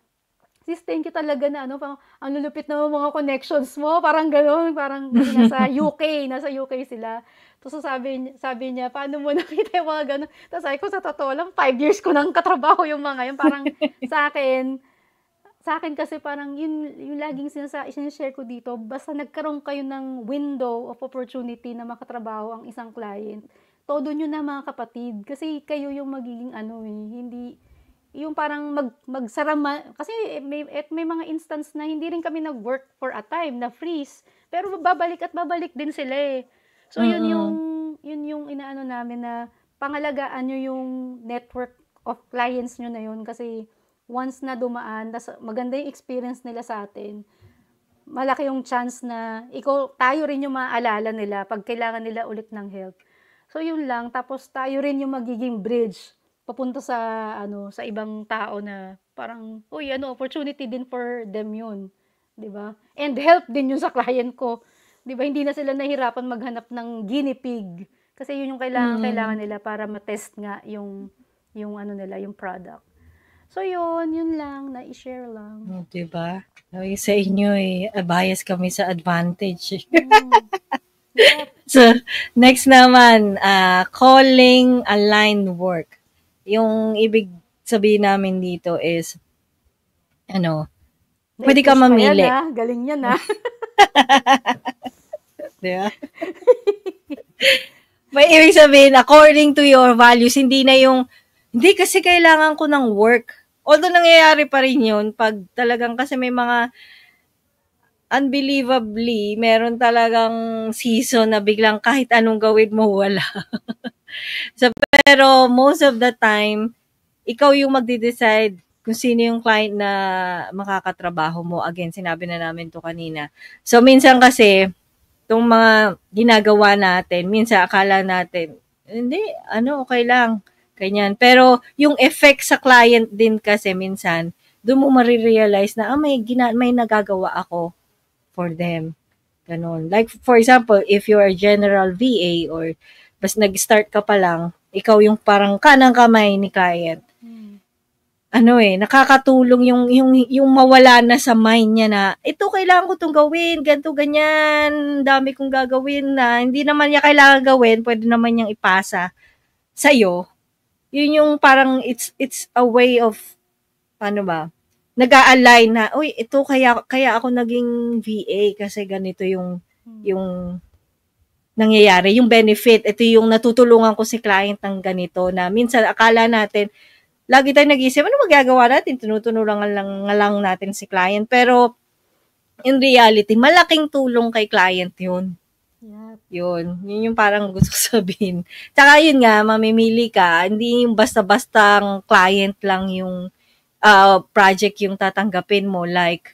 sis, thank you talaga na ang lulupit na mga connections mo, parang gano'n, parang nasa UK sila. Tapos sabi niya, paano mo nakita yung mga gano'n? Tapos sabi ko, sa totoo lang, 5 years ko nang katrabaho yung mga yun. Parang sa akin kasi parang yung laging sinishare ko dito, basta nagkaroon kayo ng window of opportunity na makatrabaho ang isang client, todo nyo na mga kapatid. Kasi kayo yung magiging hindi, yung parang magsarama, kasi may mga instance na hindi rin kami nag-work for a time, na freeze, pero babalik din sila eh. So, yun yung inaano namin na pangalagaan nyo yung network of clients nyo na yun kasi once na dumaan, maganda yung experience nila sa atin, malaki yung chance na tayo rin yung maaalala nila pag kailangan nila ulit ng help. So, yun lang. Tapos, tayo rin yung magiging bridge papunta sa ano, sa ibang tao na parang, uy, ano, opportunity din for them yun, 'di ba? And help din yun sa client ko, 'di ba? Hindi na sila nahirapan maghanap ng guinea pig kasi yun yung kailangan Mm. nila para ma-test nga yung ano nila, yung product. So yun lang, na-i-share lang. Oh, 'di ba? Sabi sa inyo bias kami sa advantage. Yep. So, next naman, calling aligned work. Yung ibig sabihin namin dito is, ano, pwede ka Na-push pa yan, mamili. galing yan, 'Di ba? May ibig sabihin, according to your values, hindi kasi kailangan ko ng work. Although nangyayari pa rin yun, pag talagang kasi may mga unbelievably, meron talagang season na biglang kahit anong gawin mo, wala. Pero most of the time, ikaw yung magde-decide kung sino yung client na makakatrabaho mo. Again, sinabi na namin to kanina. So, minsan kasi, itong mga ginagawa natin, minsan akala natin, hindi, okay lang. Ganyan. Pero, yung effect sa client din kasi minsan, doon mo marirealize na, may nagagawa ako for them. Ganon. Like, for example, if you're a general VA or nag-start ka pa lang, ikaw yung parang kanang kamay ni client. Nakakatulong yung mawala na sa mind niya na, ito kailangan ko itong gawin, ganito, ganyan, dami kong gagawin na, hindi naman niya kailangan gawin, pwede naman niyang ipasa sa'yo. Yun yung parang, it's a way of, paano ba, nag-a-align na, uy, ito kaya ako naging VA kasi ganito yung nangyayari, yung benefit, ito yung natutulungan ko si client ng ganito na minsan akala natin, lagi tayong nag-iisip, ano magagawa natin? Tinutulungan lang natin si client. Pero, in reality, malaking tulong kay client yun. Yep. Yun yung parang gusto ko sabihin. Tsaka yun nga, mamimili ka, hindi yung basta-bastang client lang yung project yung tatanggapin mo. Like,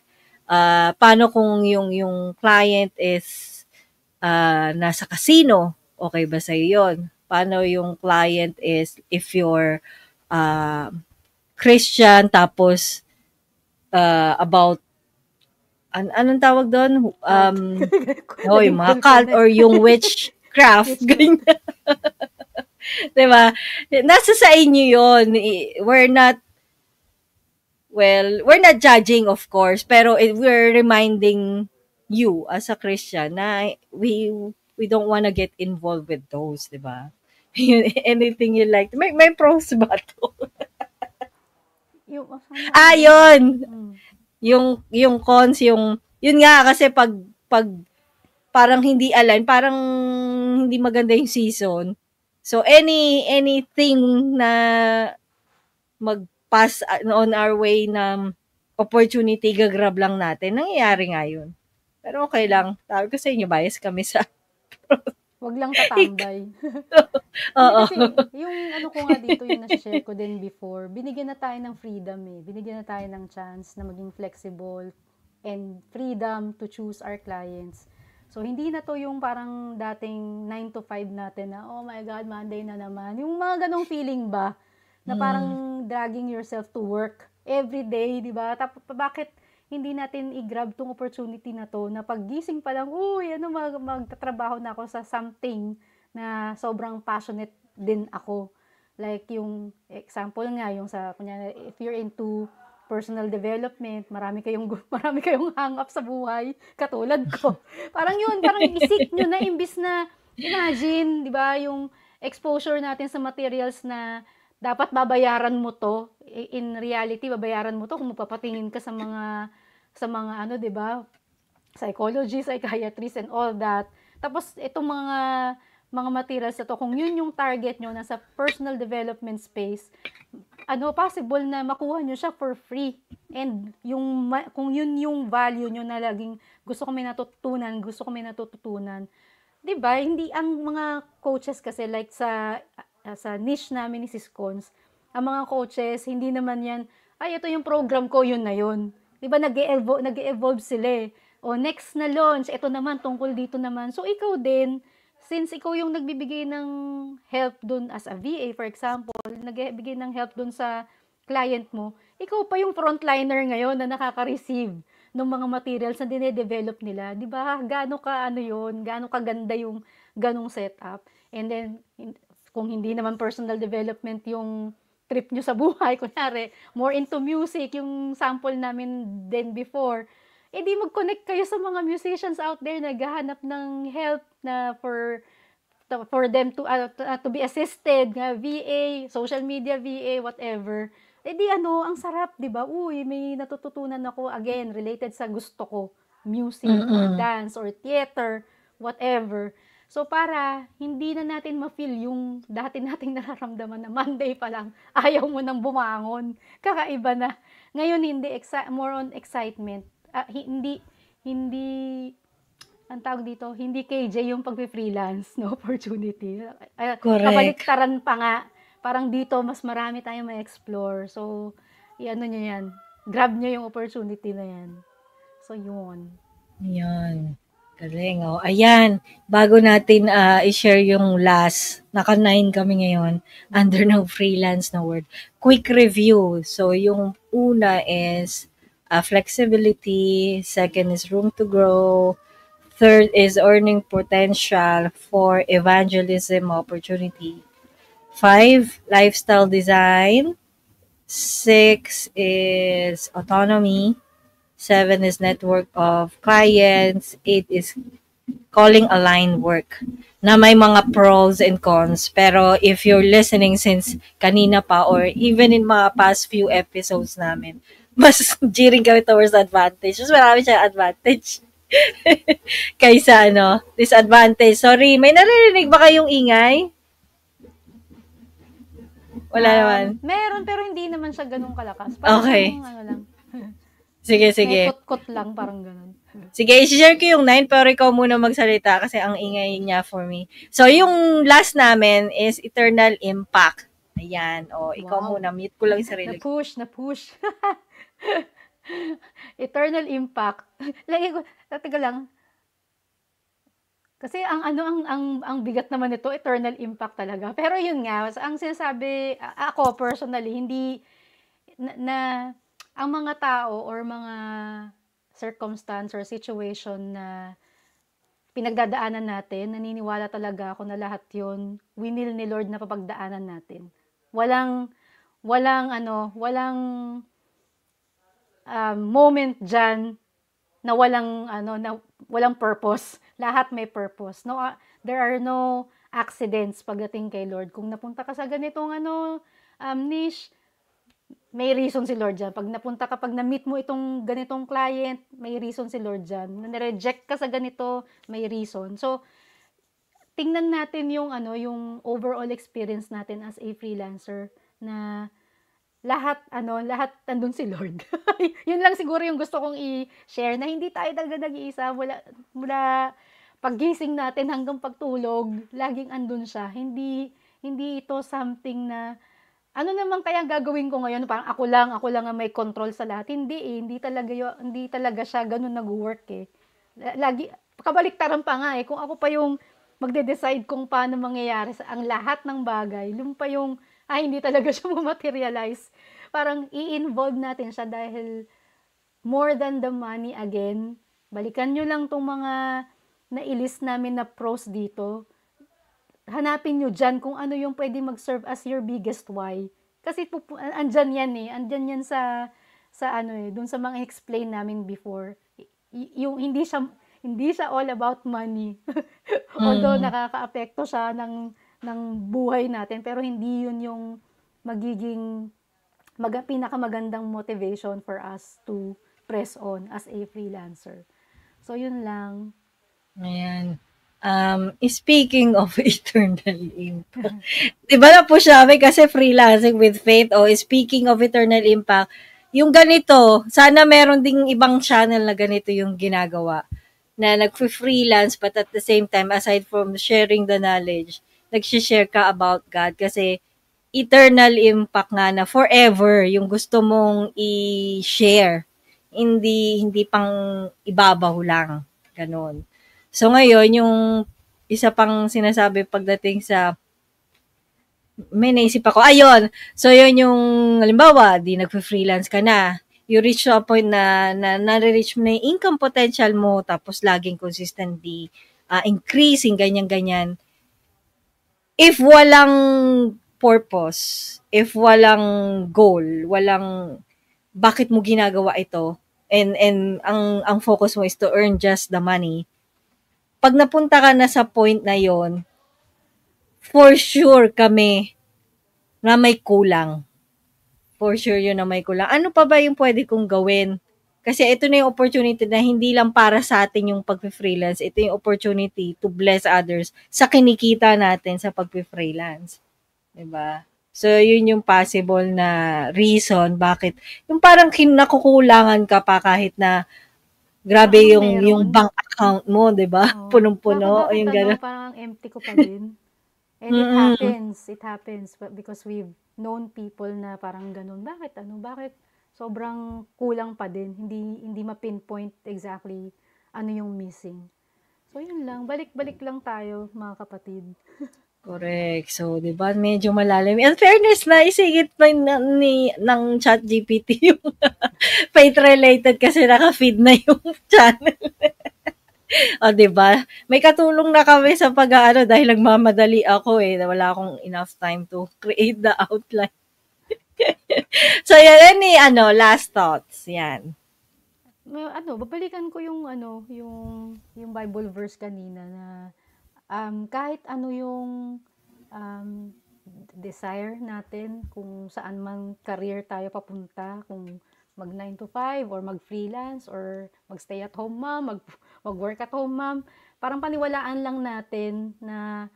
paano kung yung client is nasa casino? Okay ba sa'yo yun? Paano yung client is, if you're Christian, tapos about anong tawag doon? Yung mga cult or yung witchcraft, ganyan. Diba? Nasa sa inyo yun. We're not judging, of course, pero we're reminding you as a Christian na we don't wanna get involved with those, diba? Anything you like. May pros ba to? Yun. Yung cons, yun nga kasi pag parang hindi align, parang hindi maganda yung season. So anything na mag-pass on our way na opportunity, gagrab lang natin. Nangyayari nga yun. Pero okay lang. Sabi ko sa inyo, bias kami sa Wag lang tatambay. Oo. Kasi yung ano ko nga dito, yung na-share ko din before, binigyan na tayo ng freedom Binigyan na tayo ng chance na maging flexible and freedom to choose our clients. So, hindi na to yung parang dating 9 to 5 natin na, oh my God, Monday na naman. Yung mga ganong feeling ba? Na parang dragging yourself to work every day, di ba? Tapos, bakit hindi natin i-grab tong opportunity na to na paggising pa lang, uy, magtatrabaho na ako sa something na sobrang passionate din ako. Like yung example nga, yung sa, kunyari, if you're into personal development, marami kayong hang up sa buhay, katulad ko. Parang isik nyo na, imbis na, imagine, di ba, yung exposure natin sa materials na dapat babayaran mo to. In reality, babayaran mo to kung mapapatingin ka sa mga ano, 'di ba? Psychology, psychiatrist and all that. Tapos itong mga materials na to, kung yun yung target nyo nasa personal development space, possible na makuha nyo siya for free. And kung yun yung value nyo na laging gusto ko may natututunan, 'di ba? Hindi ang mga coaches kasi like sa niche namin ni Sis Cons, ang mga coaches, hindi naman yan, ito yung program ko, yun na yun. Diba, nag-evolve sila O next na launch, ito naman, tungkol dito naman. So, ikaw din, since ikaw yung nagbibigay ng help dun as a VA, for example, nagbibigay ng help dun sa client mo, ikaw pa yung frontliner ngayon na nakaka-receive ng mga materials na dine-develop nila. Di ba? Gaano ka ano yun, gaano kaganda yung ganong setup. And then, kung hindi naman personal development yung trip nyo sa buhay, kunyari, more into music, yung sample namin then before, di mag-connect kayo sa mga musicians out there na naghahanap ng help na for them to be assisted, nga VA, social media VA, whatever. Di ang sarap, 'di ba? Uy, may natututunan ako again related sa gusto ko, music or dance or theater, whatever. So para hindi na natin ma-feel yung dati nating nararamdaman na Monday pa lang ayaw mo nang bumangon. Kakaiba na. Ngayon hindi more on excitement. Hindi ang tawag dito, hindi KJ yung pagpi-freelance, no opportunity. Correct. Kabaliktaran pa nga. Parang dito, mas marami tayong ma-explore. So, ano nyo yan. Grab nyo yung opportunity na yan. So, yun. Yan. Galing, oh. Ayan, bago natin i-share yung last, naka-9 kami ngayon, under ng freelance na word. Quick review. So, yung una is flexibility, second is room to grow, third is earning potential, for evangelism opportunity, 5, lifestyle design, 6 is autonomy, 7 is network of clients, 8 is calling aligned work, na may mga pros and cons. Pero if you're listening since kanina pa or even in mga past few episodes namin, mas gearing kami towards advantage. Mas marami siya advantage kaysa disadvantage. Sorry, may naririnig ba kayong ingay? Wala naman. Meron, pero hindi naman siya ganun kalakas. Parang okay. Lang. Sige. May kot-kot lang, parang ganun. Sige, i-share ko yung 9, pero ikaw muna magsalita kasi ang ingay niya for me. So, yung last namin is Eternal Impact. Ayan. Ikaw muna. Mute ko lang yung sarili. Na-push. Eternal Impact. Lagi ko, tatiga lang. Kasi ang bigat naman nito, eternal impact talaga. Pero yun nga, ang sinasabi, ako personally, hindi na ang mga tao or mga circumstance or situation na pinagdadaanan natin, naniniwala talaga ako na lahat yun, winil ni Lord na papagdaanan natin. Walang moment dyan na walang purpose. Lahat may purpose. No, there are no accidents pagdating kay Lord. Kung napunta ka sa ganitong niche, may reason si Lord dyan. Pag na-meet mo itong ganitong client, may reason si Lord dyan. Na-reject ka sa ganito, may reason. So, tingnan natin yung overall experience natin as a freelancer na lahat nandun si Lord. Yun lang siguro yung gusto kong i-share na hindi tayo talaga nag-iisa mula paggising natin hanggang pagtulog, laging andun siya. Hindi ito something na ano naman kaya gagawin ko ngayon? Parang ako lang ang may control sa lahat. Hindi talaga siya ganun nag-work eh. Lagi kabaliktaran pa nga eh. Kung ako pa yung magde-decide kung paano mangyayari sa ang lahat ng bagay, yung pa yung hindi talaga siya materialize. Parang i-involve natin siya dahil more than the money again. Balikan nyo lang tong mga na-list namin na pros dito. Hanapin nyo dyan kung ano yung pwede mag-serve as your biggest why. Kasi andyan yan eh. Andyan yan sa dun sa mga explain namin before. Yung hindi siya all about money. Although nakaka-apekto siya ng buhay natin, pero hindi yun yung magiging pinakamagandang motivation for us to press on as a freelancer. So, yun lang. Ayan. Speaking of eternal impact, diba na po siya kasi freelancing with faith, speaking of eternal impact, yung ganito, sana meron ding ibang channel na ganito yung ginagawa, na nag-freelance but at the same time, aside from sharing the knowledge, nag-share ka about God kasi eternal impact nga na forever yung gusto mong i-share. Hindi pang ibabaw lang. Ganon. So ngayon, yung isa pang sinasabi pagdating sa may naisip ako, ayun. So, yun yung, halimbawa, di nagfe-freelance ka na. You reach to a point na nare-reach mo na yung income potential mo, tapos laging consistently increasing, ganyan-ganyan. If walang purpose, if walang goal, walang bakit mo ginagawa ito, and ang focus mo is to earn just the money, pag napunta ka na sa point na yon, for sure kami na may kulang. For sure yun na may kulang. Ano pa ba yung pwede kong gawin? Kasi ito na yung opportunity na hindi lang para sa atin yung pag-freelance. Ito yung opportunity to bless others sa kinikita natin sa pag-freelance. 'Di ba? So, yun yung possible na reason bakit yung parang nakukulangan ka pa kahit na grabe Parang yung meron. bank account mo, 'di ba? Oo. Punong-puno, Bakit yung ano, gano'n. parang ang empty ko pa din. And it Mm. happens. It happens because we've known people na parang ganun. Bakit ano? Bakit sobrang kulang pa din? Hindi ma-pinpoint exactly ano yung missing. So yun lang, balik-balik lang tayo mga kapatid. Correct. So, 'di ba, medyo malalim. In fairness, naisingit pa ng ChatGPT yung faith related kasi naka-feed na yung channel. O, 'di ba? May katulong na kami sa pag-aano dahil nagmamadali ako eh. Wala akong enough time to create the outline. So, yan any last thoughts. Yan. Ano, babalikan ko yung ano, yung Bible verse kanina na kahit ano yung um, desire natin, kung saan man career tayo papunta, kung mag 9 to 5 or mag freelance or mag stay at home mom, mag work at home mom, parang paniwalaan lang natin na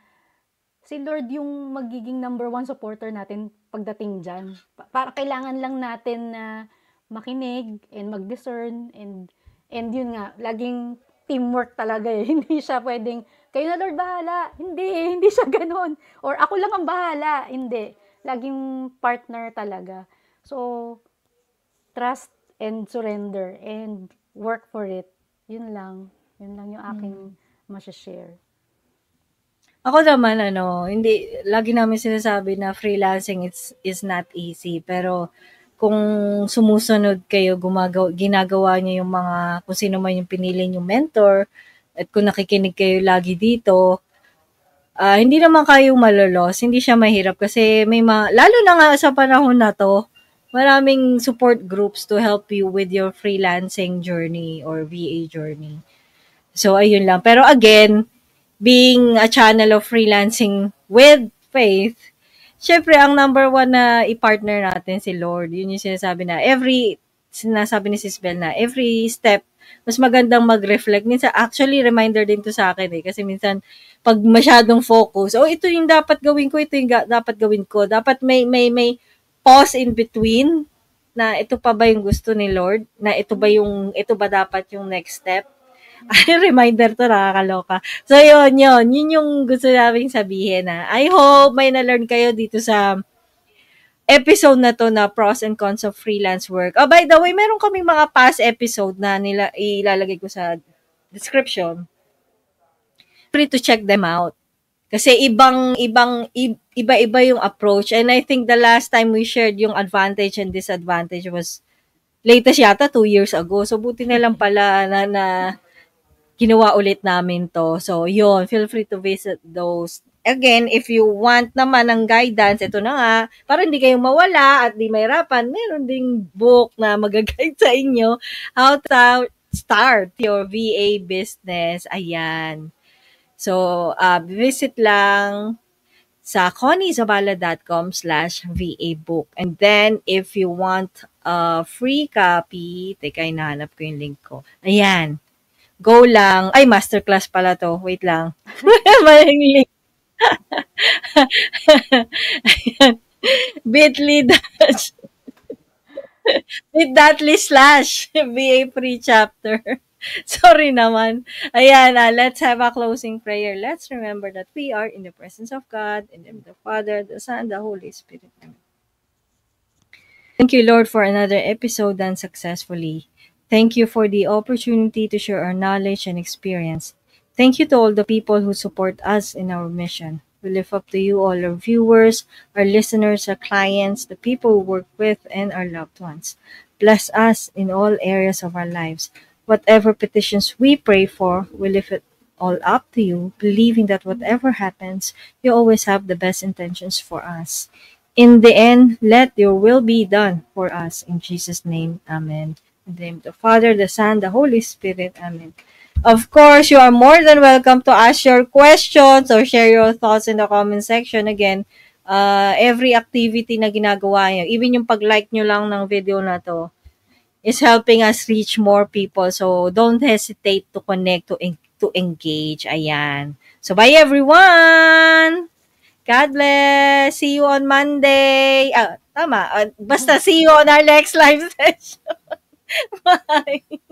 si Lord yung magiging number one supporter natin pagdating dyan. Para kailangan lang natin na makinig and mag-discern and yun nga, laging teamwork talaga eh. Hindi siya pwedeng, kayo na Lord bahala. Hindi siya ganun. Or ako lang ang bahala. Hindi. Laging partner talaga. So, trust and surrender and work for it. Yun lang. Yun lang yung aking masashare. Ako naman hindi lagi namin sinasabi na freelancing is not easy, pero kung sumusunod kayo, ginagawa niyo yung mga kung sino man yung pinili niyong mentor at kung nakikinig kayo lagi dito, hindi naman kayo malo-lost, hindi siya mahirap kasi may lalo na nga sa panahon na 'to, maraming support groups to help you with your freelancing journey or VA journey. So, ayun lang. Pero again, being a channel of freelancing with faith, syempre, ang number one na i-partner natin si Lord. Yun yung sinasabi na sinasabi ni Sis Bel na every step, mas magandang mag-reflect. Minsan, actually, reminder din to sa akin eh. Kasi minsan, pag masyadong focus, ito yung dapat gawin ko, ito yung dapat gawin ko. Dapat may pause in between na ito pa ba yung gusto ni Lord? Na ito ba dapat yung next step? Reminder 'to, nakakaloka. So yun. Yun yung gusto naming sabihin na I hope may na-learn kayo dito sa episode na 'to na pros and cons of freelance work. Oh, by the way, meron kaming mga past episode na ilalagay ko sa description. Free to check them out. Kasi iba-iba yung approach. And I think the last time we shared yung advantage and disadvantage was latest yata 2 years ago. So buti na lang pala na ginawa ulit namin to. So, yun, feel free to visit those. Again, if you want naman ng guidance, ito na nga, para hindi kayo mawala at di mahirapan, meron ding book na mag-guide sa inyo how to start your VA business. Ayan. So, visit lang sa conniezabala.com/VA book. And then, if you want a free copy, teka, hinahanap ko yung link ko. Ayan. Go lang. Ay, masterclass pala to. Wait lang. Maling link. Ayan. Bit.ly dash bit.ly/ VA free chapter. Sorry naman. Ayan, let's have a closing prayer. Let's remember that we are in the presence of God, in the name of the Father, the Son, the Holy Spirit. Amen. Thank you, Lord, for another episode done successfully. Thank you for the opportunity to share our knowledge and experience. Thank you to all the people who support us in our mission. We lift up to you all our viewers, our listeners, our clients, the people we work with, and our loved ones. Bless us in all areas of our lives. Whatever petitions we pray for, we lift it all up to you, believing that whatever happens, you always have the best intentions for us. In the end, let your will be done for us. In Jesus' name, amen. In the name of the Father, the Son, the Holy Spirit, amen. Of course, you are more than welcome to ask your questions or share your thoughts in the comment section. Again, every activity na ginagawa nyo, even yung pag-like nyo lang ng video na to, is helping us reach more people. So, don't hesitate to connect, to engage. Ayan. So, bye everyone! God bless! See you on Monday! Tama. Basta see you on our next live session. Bye!